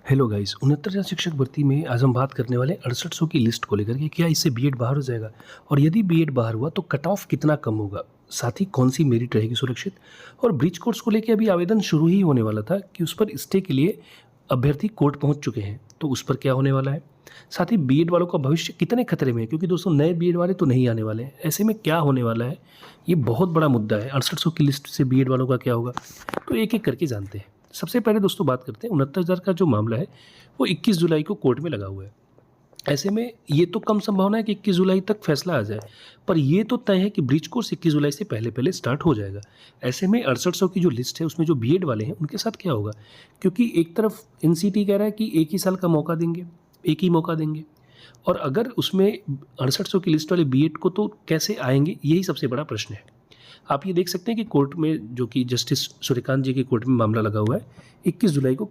Hello guys, 69,000 शिक्षक भर्ती में आज हम बात करने वाले 6800 की लिस्ट को लेकर के क्या इससे बीएड बाहर हो जाएगा और यदि बीएड बाहर हुआ तो कट ऑफ कितना कम होगा, साथ ही कौन सी मेरिट रहेगी सुरक्षित। और ब्रिज कोर्स को लेकर अभी आवेदन शुरू ही होने वाला था कि उस पर स्टे के लिए अभ्यर्थी कोर्ट पहुंच चुके हैं, तो उस पर क्या होने वाला है। साथ ही बीएड वालों का भविष्य कितने खतरे में है, क्योंकि दोस्तों नए बीएड वाले तो नहीं आने वाले हैं। ऐसे में क्या होने वाला है, ये बहुत बड़ा मुद्दा है। 6800 की लिस्ट से बीएड वालों का क्या होगा, तो एक एक करके जानते हैं। सबसे पहले दोस्तों बात करते हैं 69,000 का जो मामला है वो 21 जुलाई को कोर्ट में लगा हुआ है। ऐसे में ये तो कम संभावना है कि 21 जुलाई तक फैसला आ जाए, पर ये तो तय है कि ब्रिज कोर्स 21 जुलाई से पहले पहले स्टार्ट हो जाएगा। ऐसे में 6800 की जो लिस्ट है उसमें जो बीएड वाले हैं उनके साथ क्या होगा, क्योंकि एक तरफ एनसीटी कह रहा है कि एक ही साल का मौका देंगे, एक ही मौका देंगे, और अगर उसमें 6800 की लिस्ट वाले बीएड को तो कैसे आएंगे, यही सबसे बड़ा प्रश्न है। आप ये देख सकते हैं कि कोर्ट में जो कि जस्टिस सूर्यकांत जी के कोर्ट में मामला लगा हुआ है, 21 जुलाई को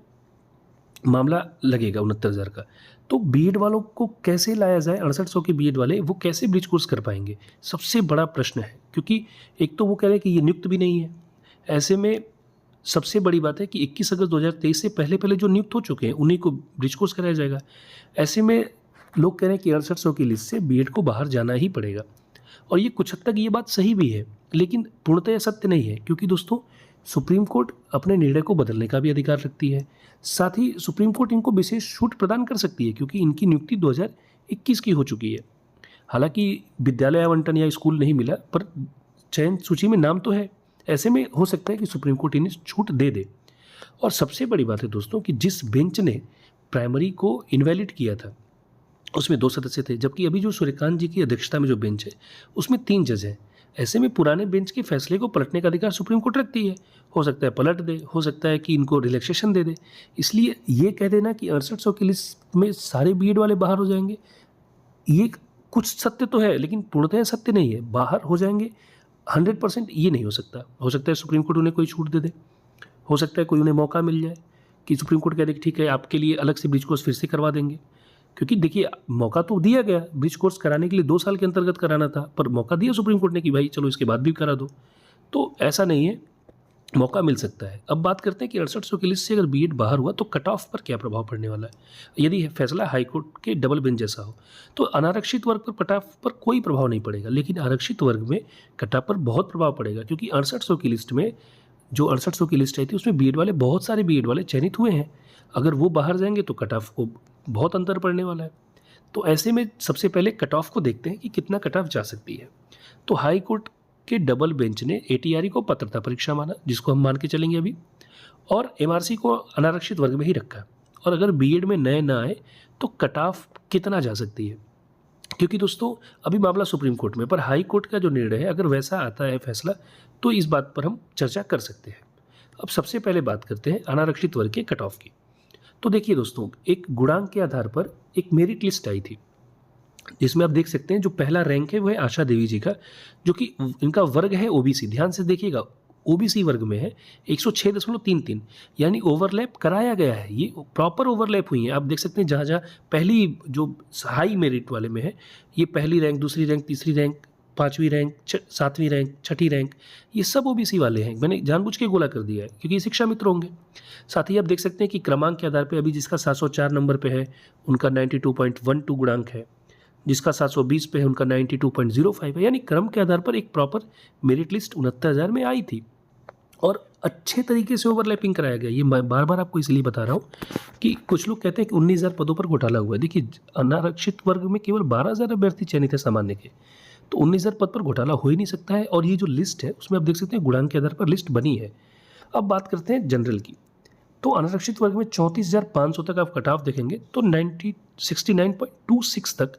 मामला लगेगा 69,000 का। तो बीएड वालों को कैसे लाया जाए, 6800 के बीएड वाले वो कैसे ब्रिज कोर्स कर पाएंगे, सबसे बड़ा प्रश्न है। क्योंकि एक तो वो कह रहे हैं कि ये नियुक्त भी नहीं है। ऐसे में सबसे बड़ी बात है कि 21 अगस्त 2023 से पहले पहले जो नियुक्त हो चुके हैं उन्हीं को ब्रिज कोर्स कराया जाएगा। ऐसे में लोग कह रहे हैं कि 6800 की लिस्ट से बीएड को बाहर जाना ही पड़ेगा, और ये कुछ हद तक ये बात सही भी है, लेकिन पूर्णतः सत्य नहीं है। क्योंकि दोस्तों सुप्रीम कोर्ट अपने निर्णय को बदलने का भी अधिकार रखती है। साथ ही सुप्रीम कोर्ट इनको विशेष छूट प्रदान कर सकती है, क्योंकि इनकी नियुक्ति 2021 की हो चुकी है। हालांकि विद्यालय आवंटन या स्कूल नहीं मिला, पर चयन सूची में नाम तो है। ऐसे में हो सकता है कि सुप्रीम कोर्ट इन्हें छूट दे दे। और सबसे बड़ी बात है दोस्तों कि जिस बेंच ने प्राइमरी को इनवैलिड किया था उसमें 2 सदस्य थे, जबकि अभी जो सूर्यकांत जी की अध्यक्षता में जो बेंच है उसमें 3 जज हैं। ऐसे में पुराने बेंच के फैसले को पलटने का अधिकार सुप्रीम कोर्ट रखती है। हो सकता है पलट दे, हो सकता है कि इनको रिलैक्सेशन दे दे। इसलिए ये कह देना कि 6800 की लिस्ट में सारे बीएड वाले बाहर हो जाएंगे, ये कुछ सत्य तो है लेकिन पूर्णतः सत्य नहीं है। बाहर हो जाएंगे 100% ये नहीं हो सकता। हो सकता है सुप्रीम कोर्ट उन्हें कोई छूट दे दे, हो सकता है कोई उन्हें मौका मिल जाए कि सुप्रीम कोर्ट कह दे कि ठीक है आपके लिए अलग से ब्रिज कोर्स फिर से करवा देंगे। क्योंकि देखिए मौका तो दिया गया, ब्रिज कोर्स कराने के लिए 2 साल के अंतर्गत कराना था, पर मौका दिया सुप्रीम कोर्ट ने कि भाई चलो इसके बाद भी करा दो। तो ऐसा नहीं है, मौका मिल सकता है। अब बात करते हैं कि 6800 की लिस्ट से अगर बीएड बाहर हुआ तो कट ऑफ पर क्या प्रभाव पड़ने वाला है। यदि फैसला हाईकोर्ट के डबल बेंच जैसा हो तो अनारक्षित वर्ग पर कट ऑफ पर कोई प्रभाव नहीं पड़ेगा, लेकिन आरक्षित वर्ग में कट ऑफ पर बहुत प्रभाव पड़ेगा। क्योंकि 6800 की लिस्ट में जो 6800 की लिस्ट आई थी उसमें बीएड वाले, बहुत सारे बीएड वाले चयनित हुए हैं। अगर वो बाहर जाएंगे तो कट ऑफ को बहुत अंतर पड़ने वाला है। तो ऐसे में सबसे पहले कट ऑफ को देखते हैं कि कितना कट ऑफ जा सकती है। तो हाई कोर्ट के डबल बेंच ने एटीआरई को पात्रता परीक्षा माना, जिसको हम मान के चलेंगे अभी, और एमआरसी को अनारक्षित वर्ग में ही रखा। और अगर बीएड में नए ना आए तो कट ऑफ कितना जा सकती है, क्योंकि दोस्तों अभी मामला सुप्रीम कोर्ट में, पर हाई कोर्ट का जो निर्णय है अगर वैसा आता है फैसला तो इस बात पर हम चर्चा कर सकते हैं। अब सबसे पहले बात करते हैं अनारक्षित वर्ग के कट ऑफ की। तो देखिए दोस्तों, एक गुणांक के आधार पर एक मेरिट लिस्ट आई थी, जिसमें आप देख सकते हैं जो पहला रैंक है वो है आशा देवी जी का, जो कि इनका वर्ग है ओबीसी। ध्यान से देखिएगा, ओबीसी वर्ग में है 106.33, यानी ओवरलैप कराया गया है, ये प्रॉपर ओवरलैप हुई है। आप देख सकते हैं जहाँ जहाँ पहली जो हाई मेरिट वाले में है, ये पहली रैंक, दूसरी रैंक, तीसरी रैंक, 5वीं रैंक, 7वीं रैंक, 6ठी रैंक, ये सब ओबीसी वाले हैं। मैंने जानबूझ के गोला कर दिया है क्योंकि ये शिक्षा मित्र होंगे। साथ ही आप देख सकते हैं कि क्रमांक के आधार पे अभी जिसका 704 नंबर पे है उनका 92.12 गुणांक है, जिसका 720 पे है उनका 92.05 है। यानी क्रम के आधार पर एक प्रॉपर मेरिट लिस्ट 69,000 में आई थी और अच्छे तरीके से ओवरलैपिंग कराया गया। ये मैं बार बार आपको इसलिए बता रहा हूँ कि कुछ लोग कहते हैं कि 19,000 पदों पर घोटाला हुआ है। देखिए अनारक्षित वर्ग में केवल 12,000 अभ्यर्थी चयनित है सामान्य के, तो 19,000 पद पर घोटाला हो ही नहीं सकता है। और ये जो लिस्ट है उसमें आप देख सकते हैं गुणांक के आधार पर लिस्ट बनी है। अब बात करते हैं जनरल की। तो अनारक्षित वर्ग में 34,500 तक आप कट ऑफ देखेंगे तो 69.26 तक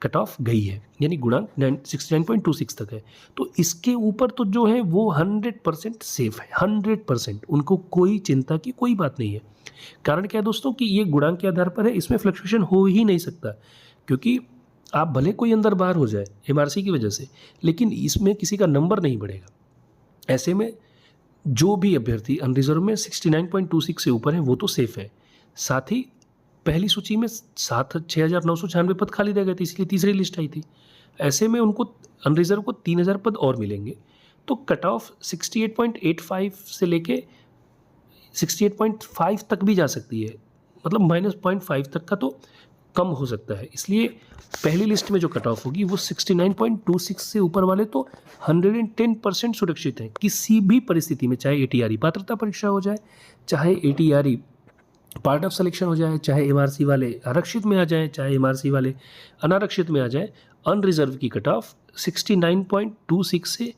कट ऑफ गई है, यानी गुणांक 69.26 तक है। तो इसके ऊपर तो जो है वो 100% सेफ है, 100%, उनको कोई चिंता की कोई बात नहीं है। कारण क्या है दोस्तों कि ये गुणांक के आधार पर है, इसमें फ्लक्चुएशन हो ही नहीं सकता, क्योंकि आप भले कोई अंदर बाहर हो जाए एमआरसी की वजह से, लेकिन इसमें किसी का नंबर नहीं बढ़ेगा। ऐसे में जो भी अभ्यर्थी अनरिजर्व में 69.26 से ऊपर है वो तो सेफ है। साथ ही पहली सूची में 6,996 पद खाली रह गए थे, इसलिए तीसरी लिस्ट आई थी। ऐसे में उनको अनरिजर्व को 3,000 पद और मिलेंगे, तो कट ऑफ 68.85 से लेके 68.5 तक भी जा सकती है। मतलब -0.5 तक का तो कम हो सकता है। इसलिए पहली लिस्ट में जो कट ऑफ होगी वो 69.26 से ऊपर वाले तो 110% सुरक्षित हैं किसी भी परिस्थिति में, चाहे एटीआरई पात्रता परीक्षा हो जाए, चाहे एटीआरई पार्ट ऑफ सिलेक्शन हो जाए, चाहे एमआरसी वाले आरक्षित में आ जाए, चाहे एमआरसी वाले अनारक्षित में आ जाए। अनरिजर्व की कट ऑफ 69.26 से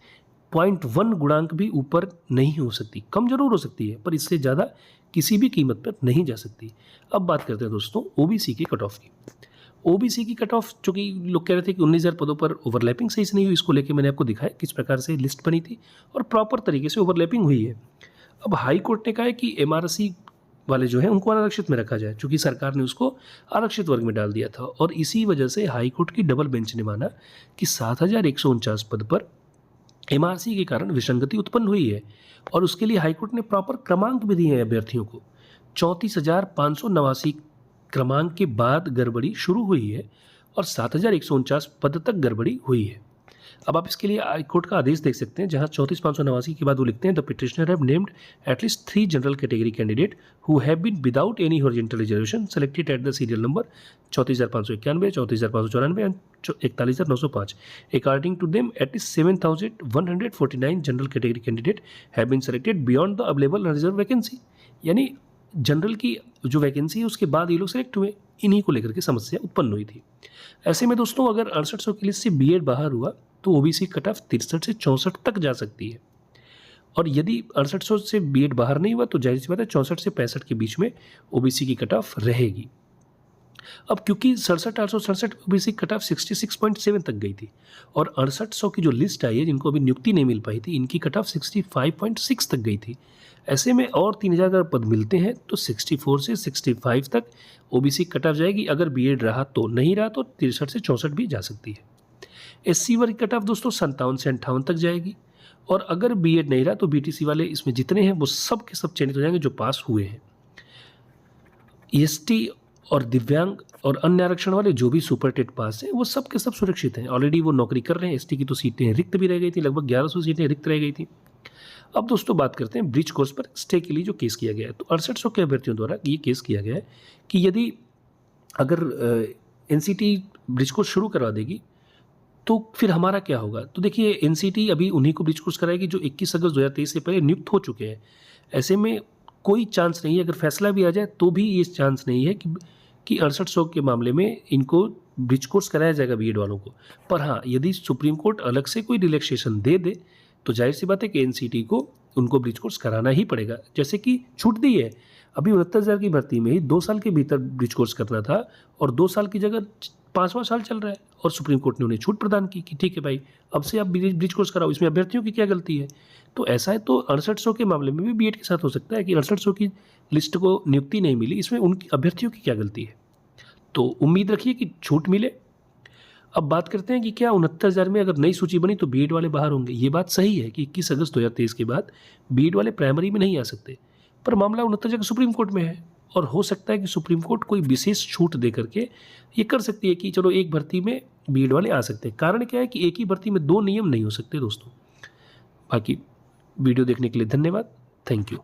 0.1 गुणांक भी ऊपर नहीं हो सकती, कम जरूर हो सकती है पर इससे ज़्यादा किसी भी कीमत पर नहीं जा सकती। अब बात करते हैं दोस्तों ओबीसी की कट ऑफ की। ओबीसी की कट ऑफ, जो कि लोग कह रहे थे कि 19,000 पदों पर ओवरलैपिंग सही से नहीं हुई, इसको लेके मैंने आपको दिखाया किस प्रकार से लिस्ट बनी थी और प्रॉपर तरीके से ओवरलैपिंग हुई है। अब हाई कोर्ट ने कहा है कि एमआरसी वाले जो है उनको अनारक्षित में रखा जाए, चूंकि सरकार ने उसको आरक्षित वर्ग में डाल दिया था और इसी वजह से हाई कोर्ट की डबल बेंच ने माना कि 7,149 पद पर एमआरसी के कारण विसंगति उत्पन्न हुई है और उसके लिए हाईकोर्ट ने प्रॉपर क्रमांक भी दिए हैं अभ्यर्थियों को। 34,589 क्रमांक के बाद गड़बड़ी शुरू हुई है और 7,149 पद तक गड़बड़ी हुई है। अब आप इसके लिए हाईकोर्ट का आदेश देख सकते हैं, जहां 34,589 के बाद वो लिखते हैं the petitioner have named at least 3 general category candidate who have been without any horizontal reservation selected at the serial number 34,591, 34,594 and 41,905. According to them, at least 7,149 general category candidate have been selected beyond the available reserve vacancy. यानी general की जो vacancy है उसके बाद ये लोग select हुए, इन्हीं को लेकर के समस्या उत्पन्न हुई थी। ऐसे में दोस्तों अगर 6800 की लिस्ट से बीएड बाहर हुआ तो ओबीसी कट ऑफ 63 से 64 तक जा सकती है और यदि 6800 से बीएड बाहर नहीं हुआ तो जाहिर सी बात है 64 से 65 के बीच में ओबीसी की कट ऑफ रहेगी। अब क्योंकि 67,867 ओबीसी कट ऑफ 66.7 तक गई थी और 6800 की जो लिस्ट आई है जिनको अभी नियुक्ति नहीं मिल पाई थी, इनकी कट ऑफ 65.6 तक गई थी। ऐसे में और 3,000 अगर पद मिलते हैं तो 64 से 65 तक ओबीसी कट ऑफ जाएगी। अगर बीएड रहा तो, नहीं रहा तो 63 से 64 भी जा सकती है। एससी वर्ग कट ऑफ दोस्तों 57 से 58 तक जाएगी और अगर बीएड नहीं रहा तो बीटीसी वाले इसमें जितने हैं वो सब के सब चयनित हो जाएंगे जो पास हुए हैं। एसटी और दिव्यांग और अन्य आरक्षण वाले जो भी सुपर टेट पास हैं वो सब के सब सुरक्षित हैं, ऑलरेडी वो नौकरी कर रहे हैं। एसटी की तो सीटें रिक्त भी रह गई थी, लगभग 1100 सीटें रिक्त रह गई थी। अब दोस्तों बात करते हैं ब्रिज कोर्स पर स्टे के लिए जो केस किया गया है। तो 6800 के अभ्यर्थियों द्वारा ये केस किया गया है कि यदि अगर एनसीटी ब्रिज कोर्स शुरू करवा देगी तो फिर हमारा क्या होगा। तो देखिए एनसीटी अभी उन्हीं को ब्रिज कोर्स कराएगी जो 21 अगस्त 2023 से पहले नियुक्त हो चुके हैं। ऐसे में कोई चांस नहीं है, अगर फैसला भी आ जाए तो भी ये चांस नहीं है कि 6800 के मामले में इनको ब्रिज कोर्स कराया जाएगा बीएड वालों को। पर हाँ, यदि सुप्रीम कोर्ट अलग से कोई रिलैक्सेशन दे दे तो जाहिर सी बात है कि एनसीटी को उनको ब्रिज कोर्स कराना ही पड़ेगा। जैसे कि छूट दी है, अभी 69,000 की भर्ती में ही 2 साल के भीतर ब्रिज कोर्स करना था और 2 साल की जगह 5वां साल चल रहा है और सुप्रीम कोर्ट ने उन्हें छूट प्रदान की कि ठीक है भाई अब से आप ब्रिज कोर्स कराओ, इसमें अभ्यर्थियों की क्या गलती है। तो ऐसा है तो 6800 के मामले में भी बीएड के साथ हो सकता है कि 6800 की लिस्ट को नियुक्ति नहीं मिली, इसमें उनकी अभ्यर्थियों की क्या गलती है। तो उम्मीद रखिए कि छूट मिले। अब बात करते हैं कि क्या 69,000 में अगर नई सूची बनी तो बीएड वाले बाहर होंगे। ये बात सही है कि 21 अगस्त 2023 के बाद बीएड वाले प्राइमरी में नहीं आ सकते, पर मामला 69,000 सुप्रीम कोर्ट में है और हो सकता है कि सुप्रीम कोर्ट कोई विशेष छूट दे करके ये कर सकती है कि चलो एक भर्ती में बीएड वाले आ सकते हैं। कारण क्या है कि एक ही भर्ती में 2 नियम नहीं हो सकते दोस्तों। बाकी वीडियो देखने के लिए धन्यवाद, थैंक यू।